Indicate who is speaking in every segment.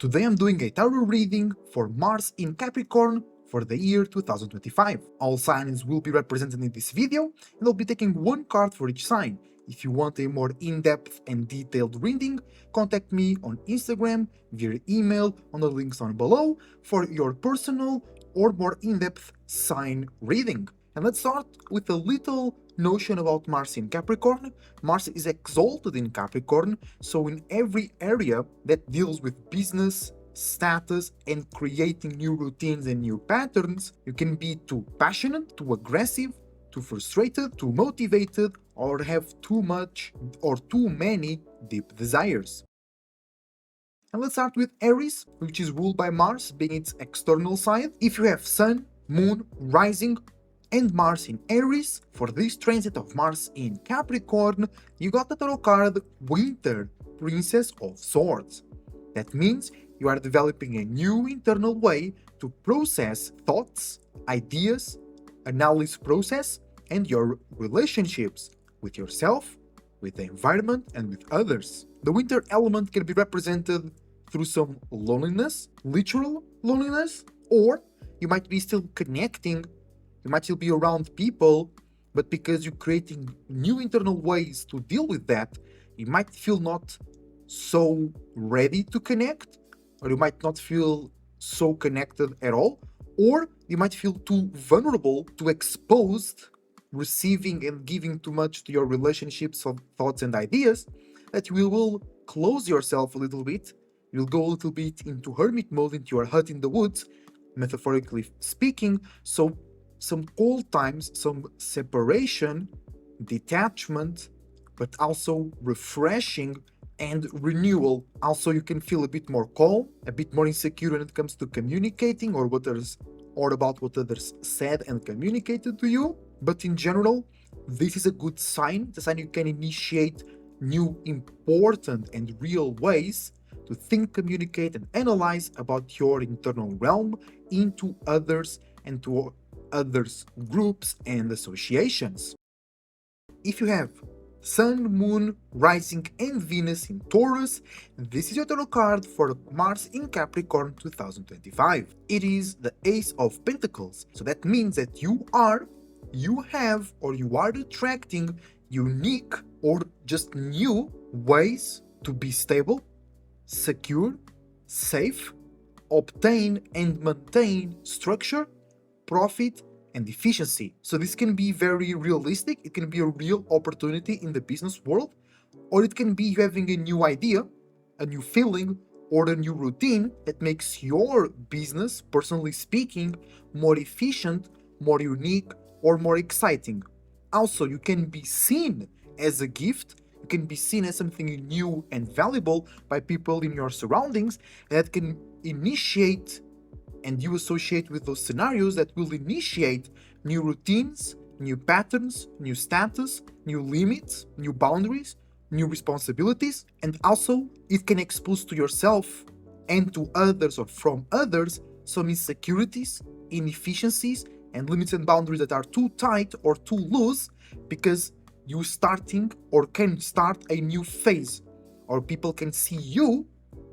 Speaker 1: Today I'm doing a tarot reading for Mars in Capricorn for the year 2025. All signs will be represented in this video, and I'll be taking one card for each sign. If you want a more in-depth and detailed reading, contact me on Instagram, via email, on the links down below, for your personal or more in-depth sign reading. And let's start with a little notion about Mars in Capricorn. Mars is exalted in Capricorn, so in every area that deals with business, status, and creating new routines and new patterns, you can be too passionate, too aggressive, too frustrated, too motivated, or have too much or too many deep desires. And let's start with Aries, which is ruled by Mars being its external side. If you have Sun, Moon, Rising, and Mars in Aries, for this transit of Mars in Capricorn, you got the tarot card Winter, Princess of Swords. That means you are developing a new internal way to process thoughts, ideas, analysis process, and your relationships with yourself, with the environment, and with others. The winter element can be represented through some loneliness, literal loneliness, or you might be still connecting, you might still be around people, but because you're creating new internal ways to deal with that, you might feel not so ready to connect, or you might not feel so connected at all, or you might feel too vulnerable, too exposed, receiving and giving too much to your relationships of thoughts and ideas, that you will close yourself a little bit. You'll go a little bit into hermit mode, into your hut in the woods, metaphorically speaking. So some cold times, some separation, detachment, but also refreshing and renewal. Also, you can feel a bit more calm, a bit more insecure when it comes to communicating or about what others said and communicated to you. But in general, this is a good sign. It's a sign you can initiate new, important, and real ways to think, communicate, and analyze about your internal realm into others and to others' groups and associations. If you have Sun, Moon, Rising, and Venus in Taurus, this is your tarot card for Mars in Capricorn 2025. It is the Ace of Pentacles, so that means that you are attracting unique or just new ways to be stable, secure, safe, obtain and maintain structure, profit, and efficiency. So this can be very realistic, it can be a real opportunity in the business world, or it can be you having a new idea, a new feeling, or a new routine that makes your business, personally speaking, more efficient, more unique, or more exciting. Also, you can be seen as a gift, you can be seen as something new and valuable by people in your surroundings that can initiate, and you associate with those scenarios that will initiate new routines, new patterns, new status, new limits, new boundaries, new responsibilities, and also it can expose to yourself and to others or from others some insecurities, inefficiencies, and limits and boundaries that are too tight or too loose because you starting or can start a new phase, or people can see you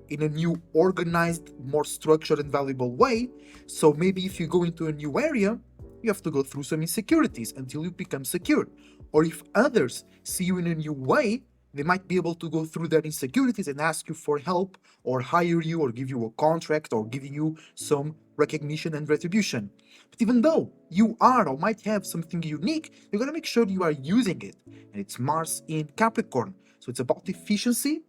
Speaker 1: in a new, organized, more structured and valuable way. So maybe if you go into a new area, you have to go through some insecurities until you become secure. Or if others see you in a new way, they might be able to go through their insecurities and ask you for help, or hire you, or give you a contract, or give you some recognition and retribution. But even though you are or might have something unique, you gotta make sure you are using it. And it's Mars in Capricorn. So it's about efficiency,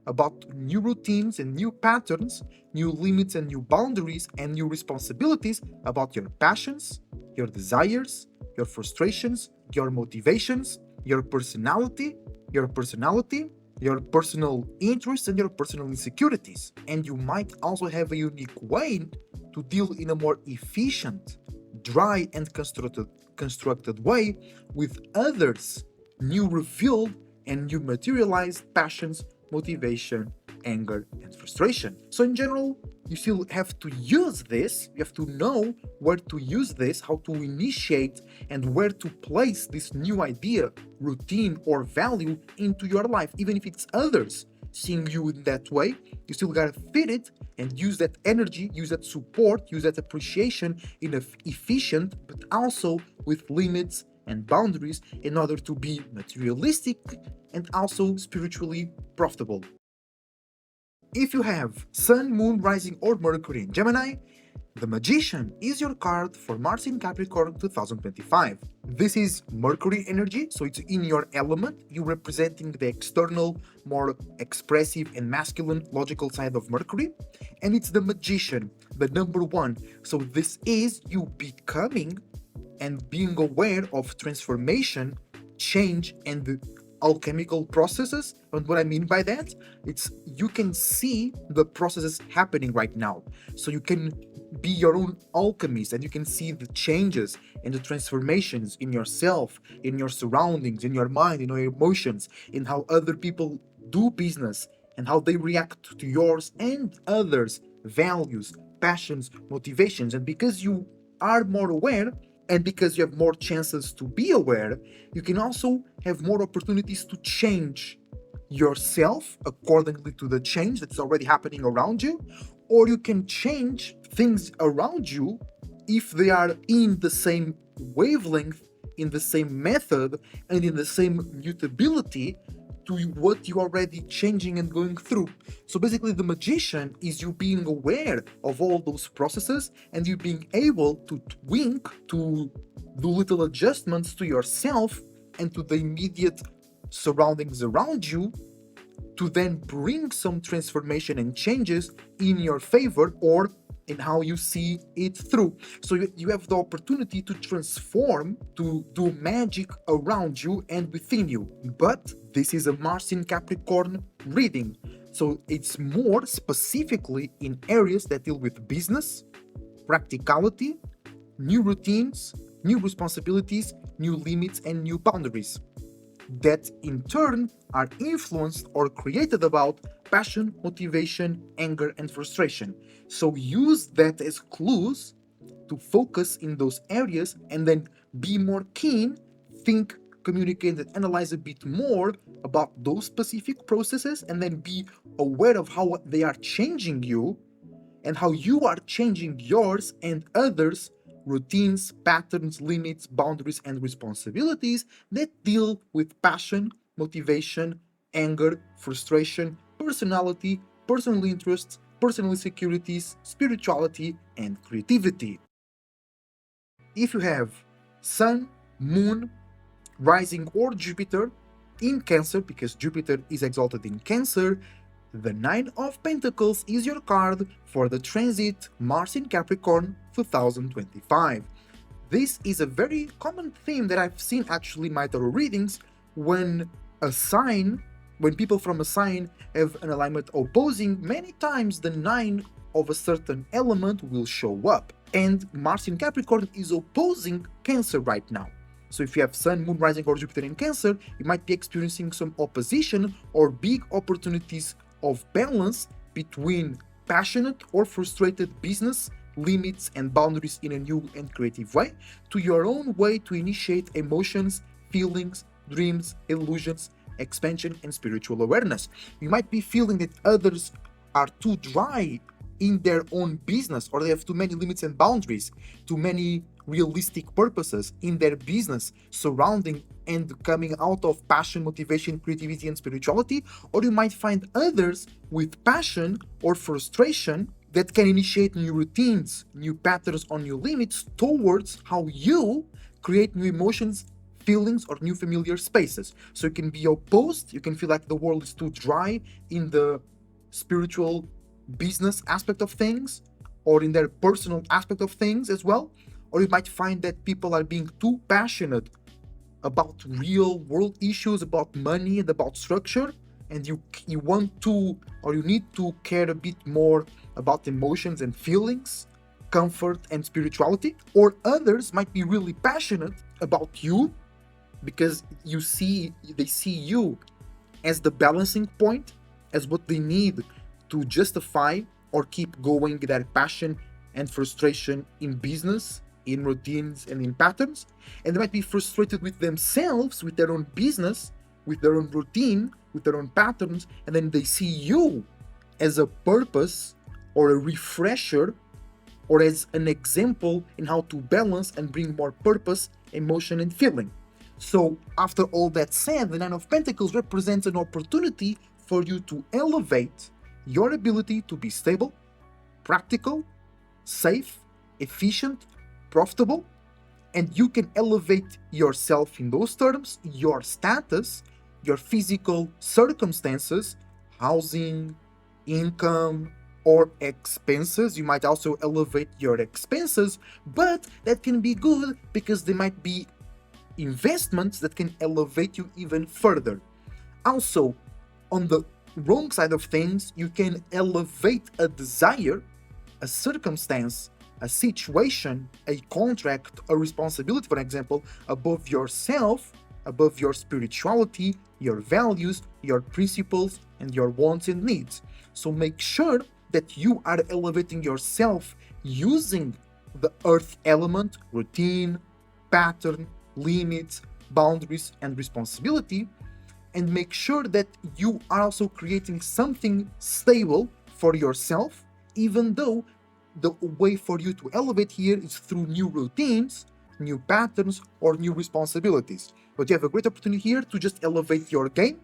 Speaker 1: about new routines and new patterns, new limits and new boundaries and new responsibilities, about your passions, your desires, your frustrations, your motivations, your personality, your personal interests, and your personal insecurities. And you might also have a unique way to deal in a more efficient, dry, and constructed way with others' new revealed and new materialized passions, motivation, anger, and frustration. So in general, you still have to use this, you have to know where to use this, how to initiate, and where to place this new idea, routine, or value into your life, even if it's others. seeing you in that way. You still gotta fit it and use that energy, use that support, use that appreciation in an efficient, but also with limits and boundaries in order to be materialistic and also spiritually profitable. If you have Sun, Moon, Rising, or Mercury in Gemini, the Magician is your card for Mars in Capricorn 2025. This is Mercury energy, so it's in your element. You're representing the external, more expressive and masculine, logical side of Mercury. And it's the Magician, the number one. So this is you becoming and being aware of transformation, change, and the alchemical processes. And what I mean by that, it's you can see the processes happening right now. So you can be your own alchemist and you can see the changes and the transformations in yourself, in your surroundings, in your mind, in your emotions, in how other people do business and how they react to yours and others' values, passions, motivations. And because you are more aware, and because you have more chances to be aware, you can also have more opportunities to change yourself accordingly to the change that's already happening around you, or you can change things around you if they are in the same wavelength, in the same method, and in the same mutability to what you're already changing and going through. So basically, the Magician is you being aware of all those processes and you being able to twink, to do little adjustments to yourself and to the immediate surroundings around you to then bring some transformation and changes in your favor or in how you see it through. So you have the opportunity to transform, to do magic around you and within you. But this is a Mars in Capricorn reading. So it's more specifically in areas that deal with business, practicality, new routines, new responsibilities, new limits, and new boundaries that in turn are influenced or created about passion, motivation, anger, and frustration. So use that as clues to focus in those areas and then be more keen, think, communicate, and analyze a bit more about those specific processes and then be aware of how they are changing you and how you are changing yours and others' routines, patterns, limits, boundaries, and responsibilities that deal with passion, motivation, anger, frustration, personality, personal interests, personal insecurities, spirituality, and creativity. If you have Sun, Moon, Rising, or Jupiter in Cancer, because Jupiter is exalted in Cancer, the Nine of Pentacles is your card for the transit Mars in Capricorn 2025. This is a very common theme that I've seen actually in my tarot readings when people from a sign have an alignment opposing, many times the nine of a certain element will show up. And Mars in Capricorn is opposing Cancer right now. So if you have Sun, Moon, Rising, or Jupiter in Cancer, you might be experiencing some opposition or big opportunities of balance between passionate or frustrated business, limits, and boundaries in a new and creative way, to your own way to initiate emotions, feelings, dreams, illusions, expansion, and spiritual awareness. You might be feeling that others are too dry in their own business, or they have too many limits and boundaries, too many realistic purposes in their business surrounding and coming out of passion, motivation, creativity, and spirituality, or you might find others with passion or frustration that can initiate new routines, new patterns, or new limits towards how you create new emotions, feelings, or new familiar spaces. So you can be opposed, you can feel like the world is too dry in the spiritual business aspect of things, or in their personal aspect of things as well. Or you might find that people are being too passionate about real world issues, about money and about structure, and you want to, or you need to care a bit more about emotions and feelings, comfort and spirituality. Or others might be really passionate about you because they see you as the balancing point, as what they need to justify or keep going their passion and frustration in business, in routines, and in patterns. And they might be frustrated with themselves, with their own business, with their own routine, with their own patterns, and then they see you as a purpose or a refresher or as an example in how to balance and bring more purpose, emotion, and feeling. So, after all that said, the Nine of Pentacles represents an opportunity for you to elevate your ability to be stable, practical, safe, efficient, profitable, and you can elevate yourself in those terms, your status, your physical circumstances, housing, income, or expenses. You might also elevate your expenses, but that can be good because they might be investments that can elevate you even further. Also, on the wrong side of things, you can elevate a desire, a circumstance, a situation, a contract, a responsibility, for example, above yourself, above your spirituality, your values, your principles, and your wants and needs. So make sure that you are elevating yourself using the earth element, routine, pattern, limits, boundaries, and responsibility, and make sure that you are also creating something stable for yourself, even though the way for you to elevate here is through new routines, new patterns, or new responsibilities. But you have a great opportunity here to just elevate your game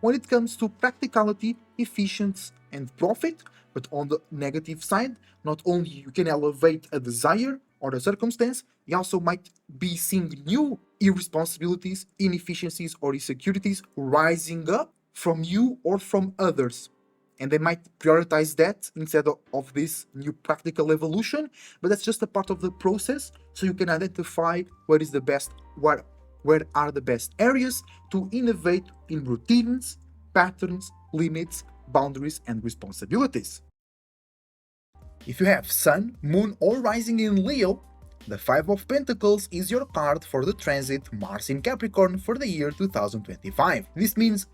Speaker 1: when it comes to practicality, efficiency, and profit. But on the negative side, not only you can elevate a desire or a circumstance, you also might be seeing new irresponsibilities, inefficiencies, or insecurities rising up from you or from others. And they might prioritize that instead of this new practical evolution, but that's just a part of the process, so you can identify where is the best, where are the best areas to innovate in routines, patterns, limits, boundaries, and responsibilities. If you have Sun, Moon, or Rising in Leo, the Five of Pentacles is your card for the transit Mars in Capricorn for the year 2025. This means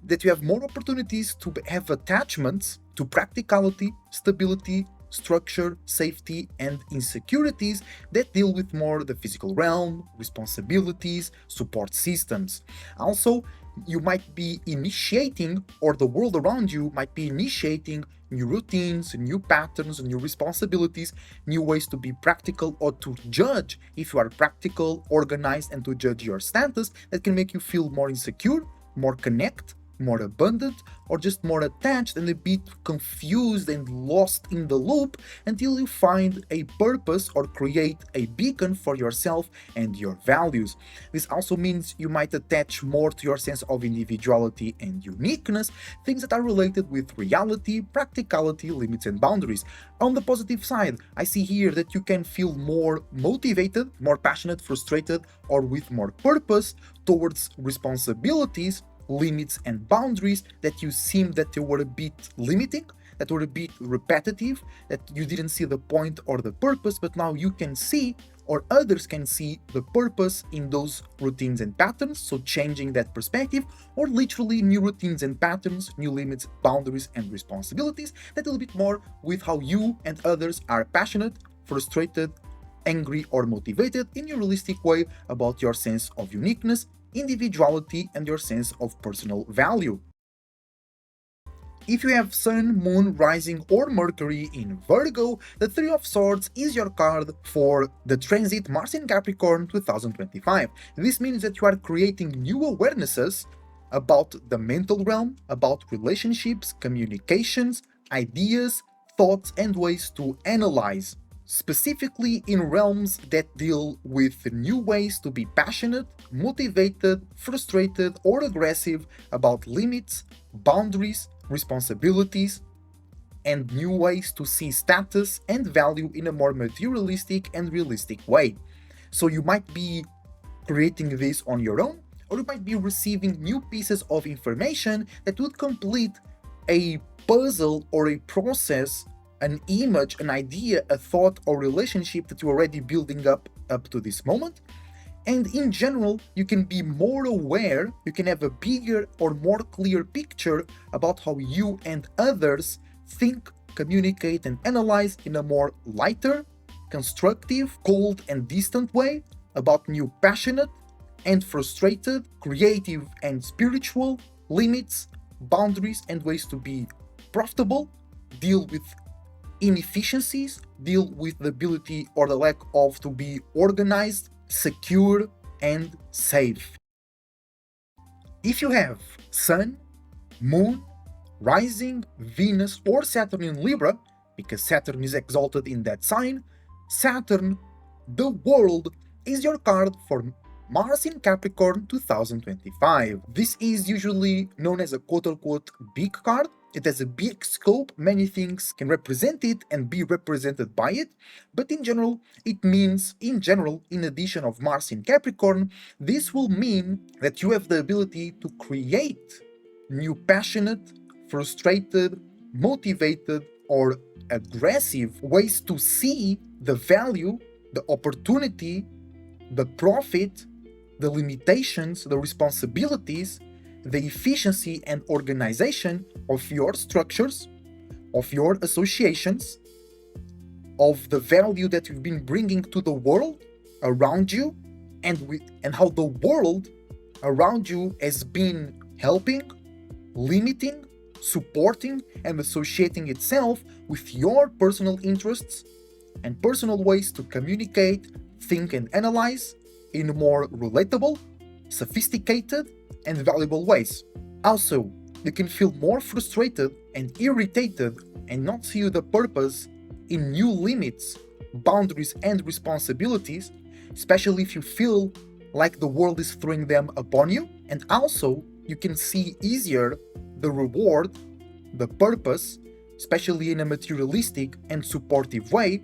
Speaker 1: that you have more opportunities to have attachments to practicality, stability, structure, safety, and insecurities that deal with more the physical realm, responsibilities, support systems. Also, you might be initiating, or the world around you might be initiating new routines, new patterns, new responsibilities, new ways to be practical or to judge if you are practical, organized, and to judge your status that can make you feel more insecure, more connect, more abundant, or just more attached and a bit confused and lost in the loop until you find a purpose or create a beacon for yourself and your values. This also means you might attach more to your sense of individuality and uniqueness, things that are related with reality, practicality, limits, and boundaries. On the positive side, I see here that you can feel more motivated, more passionate, frustrated, or with more purpose towards responsibilities, limits, and boundaries that you seem that they were a bit limiting, that were a bit repetitive, that you didn't see the point or the purpose, but now you can see, or others can see, the purpose in those routines and patterns, so changing that perspective, or literally new routines and patterns, new limits, boundaries, and responsibilities that a little bit more with how you and others are passionate, frustrated, angry, or motivated in a realistic way about your sense of uniqueness, individuality, and your sense of personal value. If you have Sun, Moon, Rising, or Mercury in Virgo, the Three of Swords is your card for the transit Mars in Capricorn 2025. This means that you are creating new awarenesses about the mental realm, about relationships, communications, ideas, thoughts, and ways to analyze, specifically in realms that deal with new ways to be passionate, motivated, frustrated, or aggressive about limits, boundaries, responsibilities, and new ways to see status and value in a more materialistic and realistic way. So you might be creating this on your own, or you might be receiving new pieces of information that would complete a puzzle or a process, an image, an idea, a thought, or relationship that you're already building up to this moment. And in general, you can be more aware, you can have a bigger or more clear picture about how you and others think, communicate, and analyze in a more lighter, constructive, cold, and distant way about new passionate and frustrated, creative and spiritual, limits, boundaries, and ways to be profitable, deal with inefficiencies, deal with the ability or the lack of to be organized, secure, and safe. If you have Sun, Moon, Rising, Venus, or Saturn in Libra, because Saturn is exalted in that sign, Saturn, the world, is your card for Mars in Capricorn 2025. This is usually known as a quote-unquote big card. It has a big scope, many things can represent it and be represented by it, but in general, it means, in addition of Mars in Capricorn, this will mean that you have the ability to create new passionate, frustrated, motivated, or aggressive ways to see the value, the opportunity, the profit, the limitations, the responsibilities, the efficiency and organization of your structures, of your associations, of the value that you've been bringing to the world around you, and how the world around you has been helping, limiting, supporting, and associating itself with your personal interests and personal ways to communicate, think, and analyze in more relatable, sophisticated, and valuable ways. Also, you can feel more frustrated and irritated and not see the purpose in new limits, boundaries, and responsibilities, especially if you feel like the world is throwing them upon you. And also, you can see easier the reward, the purpose, especially in a materialistic and supportive way,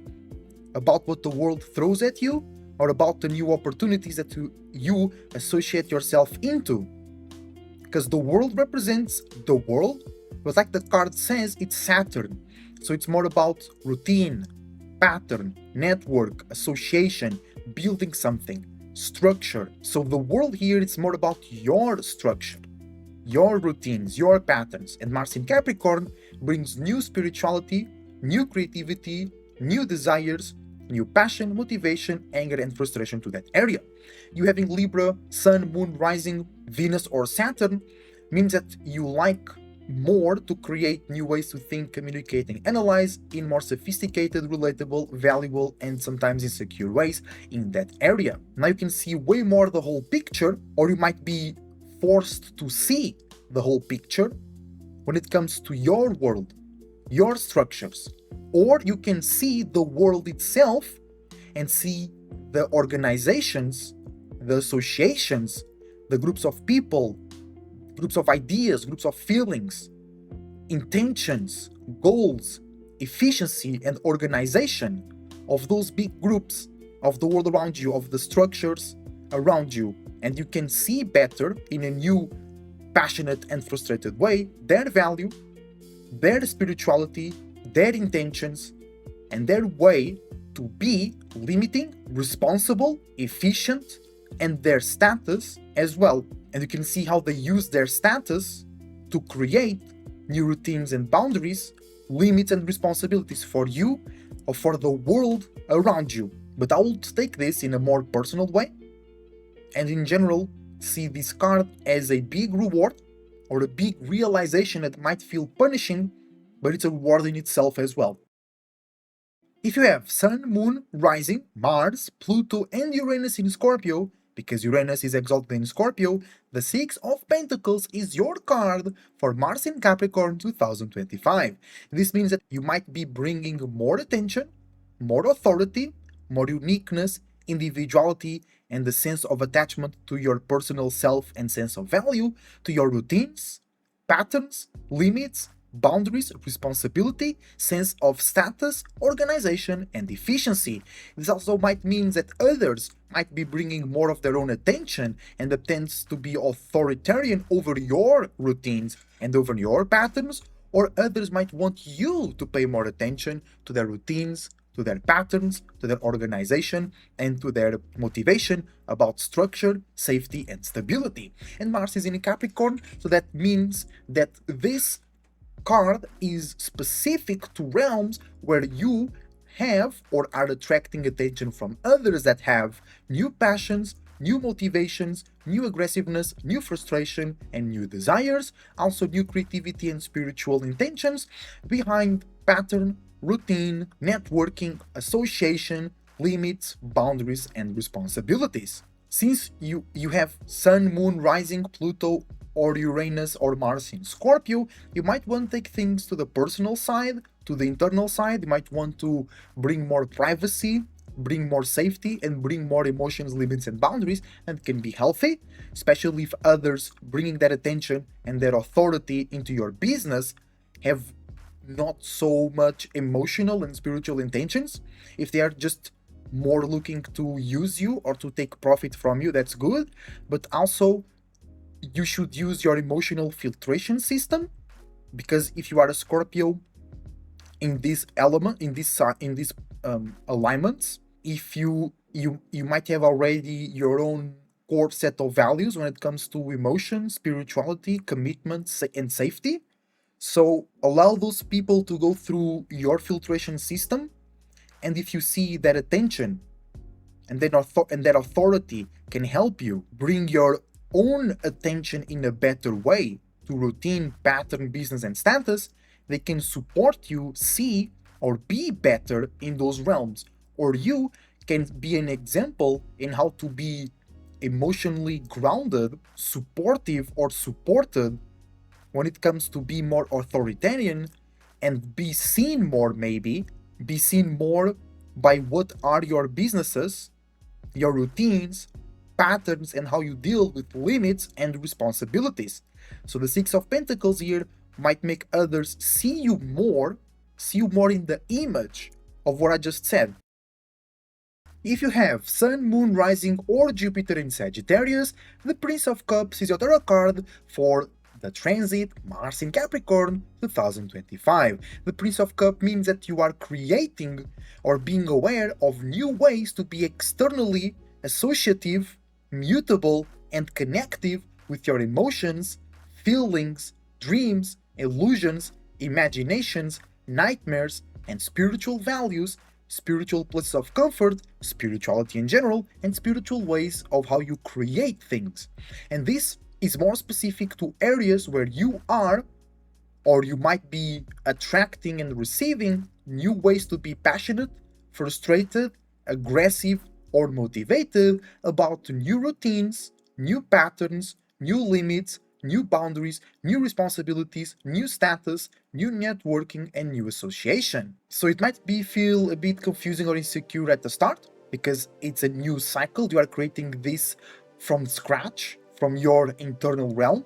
Speaker 1: about what the world throws at you or about the new opportunities that you associate yourself into. Because the world represents the world, but like the card says, it's Saturn. So it's more about routine, pattern, network, association, building something, structure. So the world here, it's more about your structure, your routines, your patterns. And Mars in Capricorn brings new spirituality, new creativity, new desires, new passion, motivation, anger, and frustration to that area. You having Libra, Sun, Moon, Rising, Venus, or Saturn means that you like more to create new ways to think, communicate, and analyze in more sophisticated, relatable, valuable, and sometimes insecure ways in that area. Now you can see way more the whole picture, or you might be forced to see the whole picture when it comes to your world, your structures. Or you can see the world itself and see the organizations, the associations, the groups of people, groups of ideas, groups of feelings, intentions, goals, efficiency, and organization of those big groups of the world around you, of the structures around you. And you can see better in a new, passionate, and frustrated way their value, their spirituality, their intentions, and their way to be limiting, responsible, efficient, and their status as well. And you can see how they use their status to create new routines and boundaries, limits and responsibilities for you or for the world around you. But I will take this in a more personal way, and in general see this card as a big reward or a big realization that might feel punishing, but it's a reward in itself as well. If you have Sun, Moon, Rising, Mars, Pluto, and Uranus in Scorpio, because Uranus is exalted in Scorpio, the Six of Pentacles is your card for Mars in Capricorn 2025. This means that you might be bringing more attention, more authority, more uniqueness, individuality, and the sense of attachment to your personal self and sense of value, to your routines, patterns, limits, boundaries, responsibility, sense of status, organization, and efficiency. This also might mean that others might be bringing more of their own attention and that tends to be authoritarian over your routines and over your patterns, or others might want you to pay more attention to their routines, to their patterns, to their organization, and to their motivation about structure, safety, and stability. And Mars is in Capricorn, so that means that this card is specific to realms where you have or are attracting attention from others that have new passions, new motivations, new aggressiveness, new frustration, and new desires, also new creativity and spiritual intentions behind pattern, routine, networking, association, limits, boundaries, and responsibilities. Since you have Sun, Moon, Rising, Pluto, or Uranus or Mars in Scorpio, you might want to take things to the personal side, to the internal side. You might want to bring more privacy, bring more safety, and bring more emotions, limits, and boundaries, and can be healthy, especially if others bringing that attention and their authority into your business have not so much emotional and spiritual intentions. If they are just more looking to use you or to take profit from you, that's good. But also, you should use your emotional filtration system, because if you are a Scorpio in this element, in this alignments, if you might have already your own core set of values when it comes to emotion, spirituality, commitment, and safety. So allow those people to go through your filtration system, and if you see that attention and that authority can help you bring your own attention in a better way to routine, pattern, business, and status, they can support you see or be better in those realms. Or you can be an example in how to be emotionally grounded, supportive, or supported when it comes to be more authoritarian and be seen more, maybe be seen more by what are your businesses, your routines, patterns, and how you deal with limits and responsibilities. So the Six of Pentacles here might make others see you more in the image of what I just said. If you have Sun, Moon, Rising, or Jupiter in Sagittarius, the Prince of Cups is your tarot card for the transit Mars in Capricorn 2025. The Prince of Cups means that you are creating or being aware of new ways to be externally associative, mutable, and connective with your emotions, feelings, dreams, illusions, imaginations, nightmares, and spiritual values, spiritual places of comfort, spirituality in general, and spiritual ways of how you create things. And this is more specific to areas where you are, or you might be attracting and receiving new ways to be passionate, frustrated, aggressive, or motivated about new routines, new patterns, new limits, new boundaries, new responsibilities, new status, new networking, and new association. So it might feel a bit confusing or insecure at the start, because it's a new cycle. You are creating this from scratch, from your internal realm.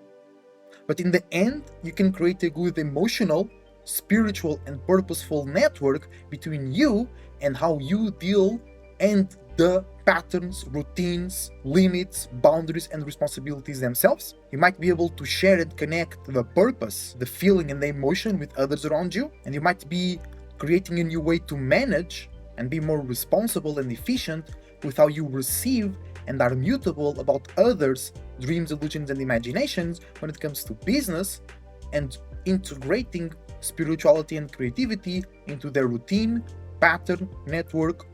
Speaker 1: But in the end, you can create a good emotional, spiritual, and purposeful network between you and how you deal and the patterns, routines, limits, boundaries, and responsibilities themselves. You might be able to share and connect the purpose, the feeling, and the emotion with others around you. And you might be creating a new way to manage and be more responsible and efficient with how you receive and are mutable about others' dreams, illusions, and imaginations when it comes to business, and integrating spirituality and creativity into their routine, pattern, network,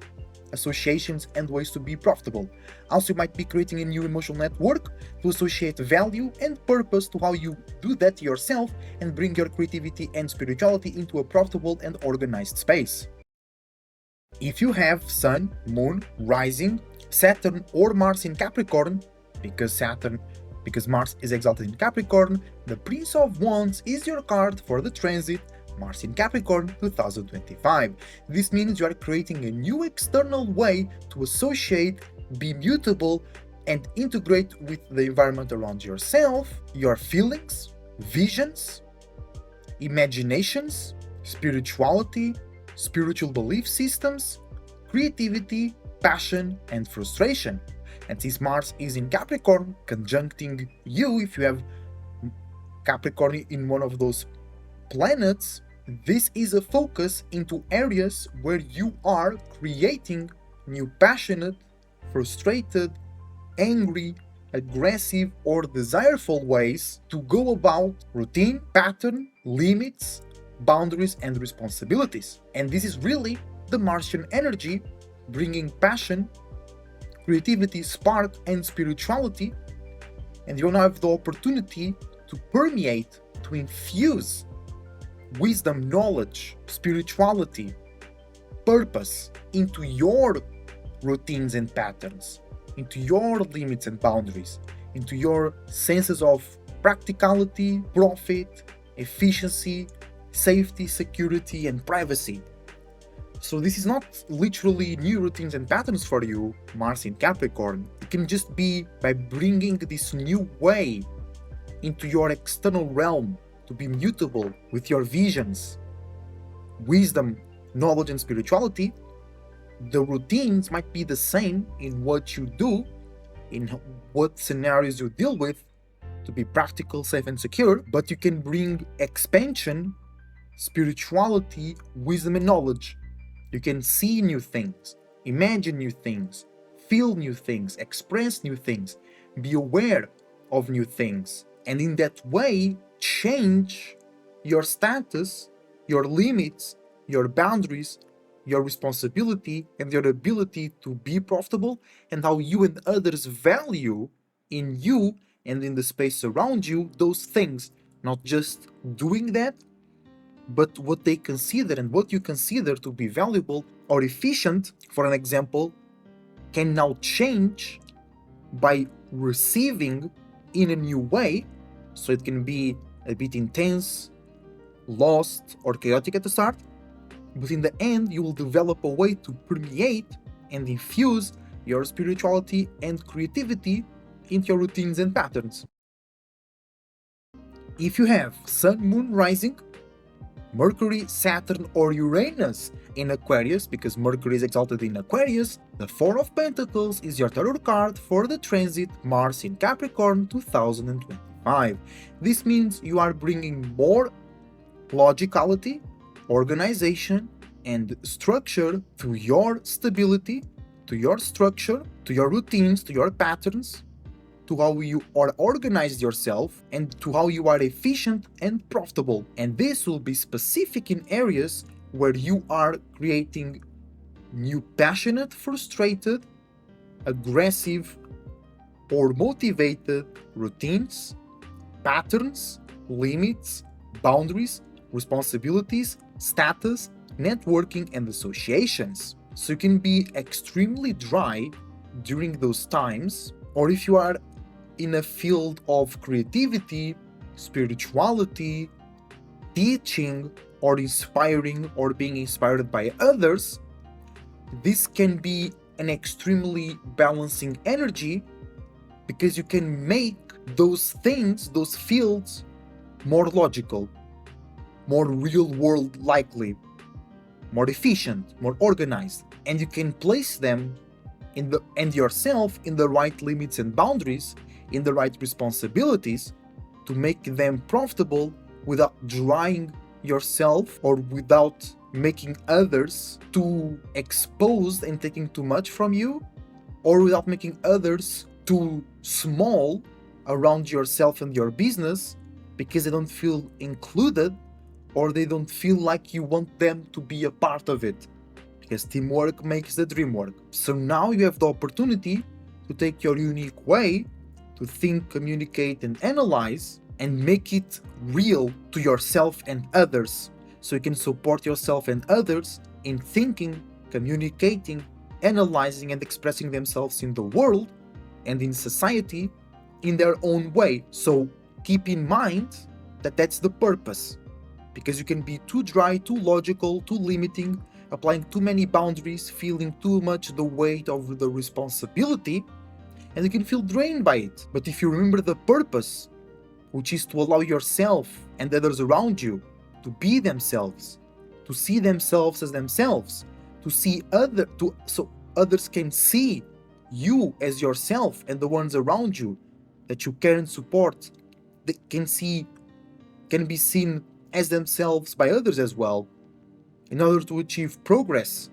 Speaker 1: associations, and ways to be profitable. Also, you might be creating a new emotional network to associate value and purpose to how you do that yourself and bring your creativity and spirituality into a profitable and organized space. If you have Sun, Moon, Rising, Saturn, or Mars in Capricorn, because Mars is exalted in Capricorn, the Prince of Wands is your card for the transit Mars in Capricorn 2025. This means you are creating a new external way to associate, be mutable, and integrate with the environment around yourself, your feelings, visions, imaginations, spirituality, spiritual belief systems, creativity, passion, and frustration. And since Mars is in Capricorn, conjuncting you, if you have Capricorn in one of those planets, this is a focus into areas where you are creating new passionate, frustrated, angry, aggressive, or desireful ways to go about routine, pattern, limits, boundaries, and responsibilities. And this is really the Martian energy, bringing passion, creativity, spark, and spirituality, and you now have the opportunity to permeate, to infuse wisdom, knowledge, spirituality, purpose into your routines and patterns, into your limits and boundaries, into your senses of practicality, profit, efficiency, safety, security, and privacy. So this is not literally new routines and patterns for you, Mars in Capricorn. It can just be by bringing this new way into your external realm to be mutable with your visions, wisdom, knowledge, and spirituality. The routines might be the same in what you do, in what scenarios you deal with, to be practical, safe, and secure, but you can bring expansion, spirituality, wisdom, and knowledge. You can see new things, imagine new things, feel new things, express new things, be aware of new things, and in that way change your status, your limits, your boundaries, your responsibility, and your ability to be profitable, and how you and others value in you and in the space around you those things. Not just doing that, but what they consider and what you consider to be valuable or efficient, for an example, can now change by receiving in a new way. So it can be a bit intense, lost, or chaotic at the start, but in the end, you will develop a way to permeate and infuse your spirituality and creativity into your routines and patterns. If you have Sun, Moon, Rising, Mercury, Saturn, or Uranus in Aquarius, because Mercury is exalted in Aquarius, the Four of Pentacles is your tarot card for the transit Mars in Capricorn 2025. This means you are bringing more logicality, organization, and structure to your stability, to your structure, to your routines, to your patterns, to how you are organized yourself, and to how you are efficient and profitable. And this will be specific in areas where you are creating new passionate, frustrated, aggressive, or motivated routines, patterns, limits, boundaries, responsibilities, status, networking, and associations. So you can be extremely dry during those times, or if you are in a field of creativity, spirituality, teaching, or inspiring or being inspired by others, this can be an extremely balancing energy, because you can make those things, those fields, more logical, more real world likely, more efficient, more organized, and you can place them and yourself in the right limits and boundaries, in the right responsibilities, to make them profitable without drying yourself or without making others too exposed and taking too much from you, or without making others too small around yourself and your business because they don't feel included, or they don't feel like you want them to be a part of it, because teamwork makes the dream work. So now you have the opportunity to take your unique way to think, communicate, and analyze, and make it real to yourself and others, so you can support yourself and others in thinking, communicating, analyzing, and expressing themselves in the world and in society in their own way. So keep in mind that that's the purpose, because you can be too dry, too logical, too limiting, applying too many boundaries, feeling too much the weight of the responsibility, and you can feel drained by it. But if you remember the purpose, which is to allow yourself and others around you to be themselves, to see themselves as themselves, so others can see you as yourself, and the ones around you that you care and support, they can be seen as themselves by others as well, in order to achieve progress,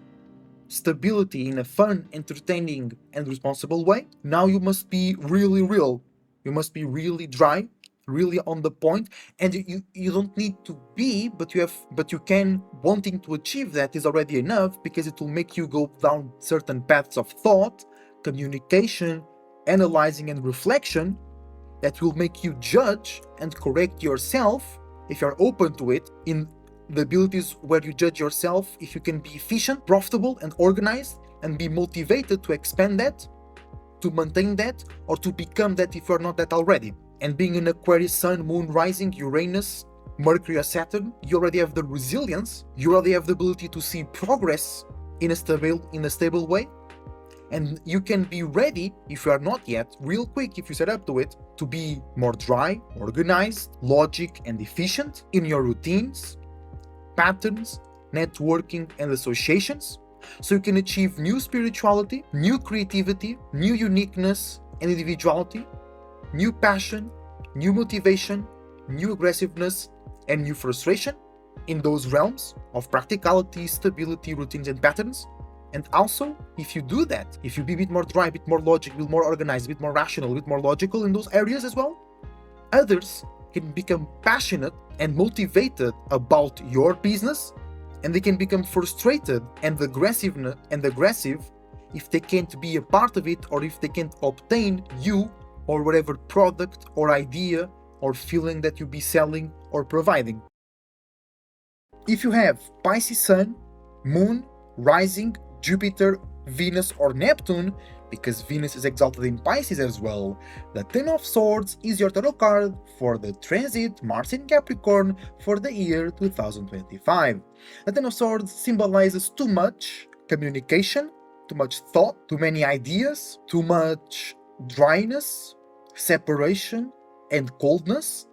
Speaker 1: stability in a fun, entertaining, and responsible way. Now you must be really real. You must be really dry, really on the point, and you don't need to be, but you can. Wanting to achieve that is already enough, because it will make you go down certain paths of thought, communication, analyzing, and reflection that will make you judge and correct yourself if you're open to it, in the abilities where you judge yourself, if you can be efficient, profitable, and organized, and be motivated to expand that, to maintain that, or to become that if you're not that already. And being an Aquarius Sun, Moon, Rising, Uranus, Mercury or Saturn, you already have the resilience, you already have the ability to see progress in a stable way, and you can be ready, if you are not yet, real quick if you set up to it, to be more dry, organized, logic, and efficient in your routines, patterns, networking, and associations, so you can achieve new spirituality, new creativity, new uniqueness and individuality, new passion, new motivation, new aggressiveness, and new frustration in those realms of practicality, stability, routines, and patterns. And also, if you do that, if you be a bit more dry, a bit more logic, a bit more organized, a bit more rational, a bit more logical in those areas as well, others can become passionate and motivated about your business, and they can become frustrated and aggressive if they can't be a part of it, or if they can't obtain you or whatever product or idea or feeling that you be selling or providing. If you have Pisces Sun, Moon, Rising, Jupiter, Venus, or Neptune, because Venus is exalted in Pisces as well, the Ten of Swords is your tarot card for the transit Mars in Capricorn for the year 2025. The Ten of Swords symbolizes too much communication, too much thought, too many ideas, too much dryness, separation, and coldness,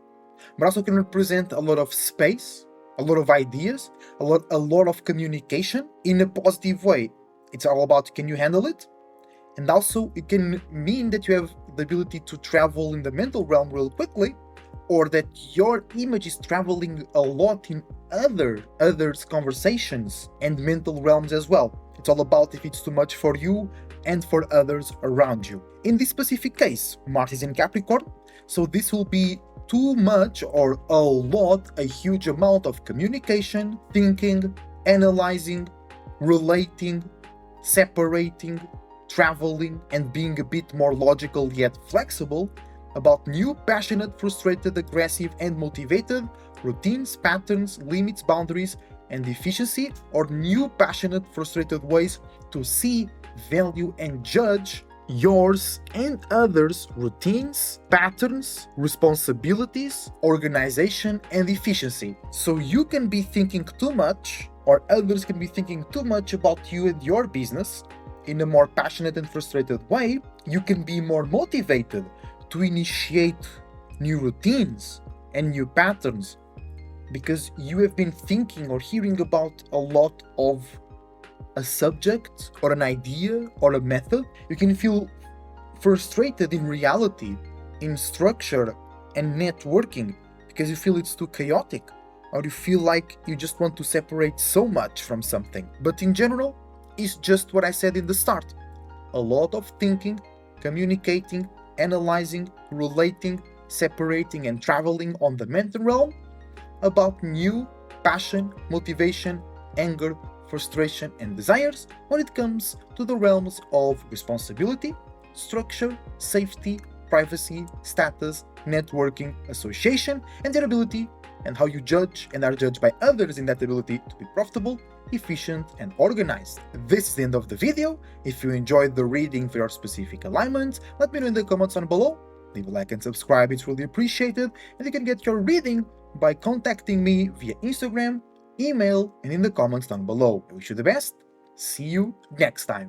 Speaker 1: but also can represent a lot of space, a lot of ideas, a lot of communication in a positive way. It's all about, can you handle it? And also it can mean that you have the ability to travel in the mental realm real quickly, or that your image is traveling a lot in others' conversations and mental realms as well. It's all about if it's too much for you and for others around you. In this specific case, Mars is in Capricorn, so this will be too much or a lot, a huge amount of communication, thinking, analyzing, relating, separating, traveling, and being a bit more logical yet flexible about new, passionate, frustrated, aggressive, and motivated routines, patterns, limits, boundaries, and efficiency, or new, passionate, frustrated ways to see, value, and judge yours and others' routines, patterns, responsibilities, organization, and efficiency. So you can be thinking too much, or others can be thinking too much about you and your business in a more passionate and frustrated way. You can be more motivated to initiate new routines and new patterns because you have been thinking or hearing about a lot of a subject or an idea or a method. You can feel frustrated in reality, in structure and networking because you feel it's too chaotic, or you feel like you just want to separate so much from something. But in general, it's just what I said in the start. A lot of thinking, communicating, analyzing, relating, separating, and traveling on the mental realm about new passion, motivation, anger, frustration, and desires when it comes to the realms of responsibility, structure, safety, privacy, status, networking, association, and their ability, and how you judge and are judged by others in that ability to be profitable, efficient, and organized. This is the end of the video. If you enjoyed the reading for your specific alignment, let me know in the comments down below. Leave a like and subscribe, it's really appreciated, and you can get your reading by contacting me via Instagram, email, and in the comments down below. I wish you the best. See you next time.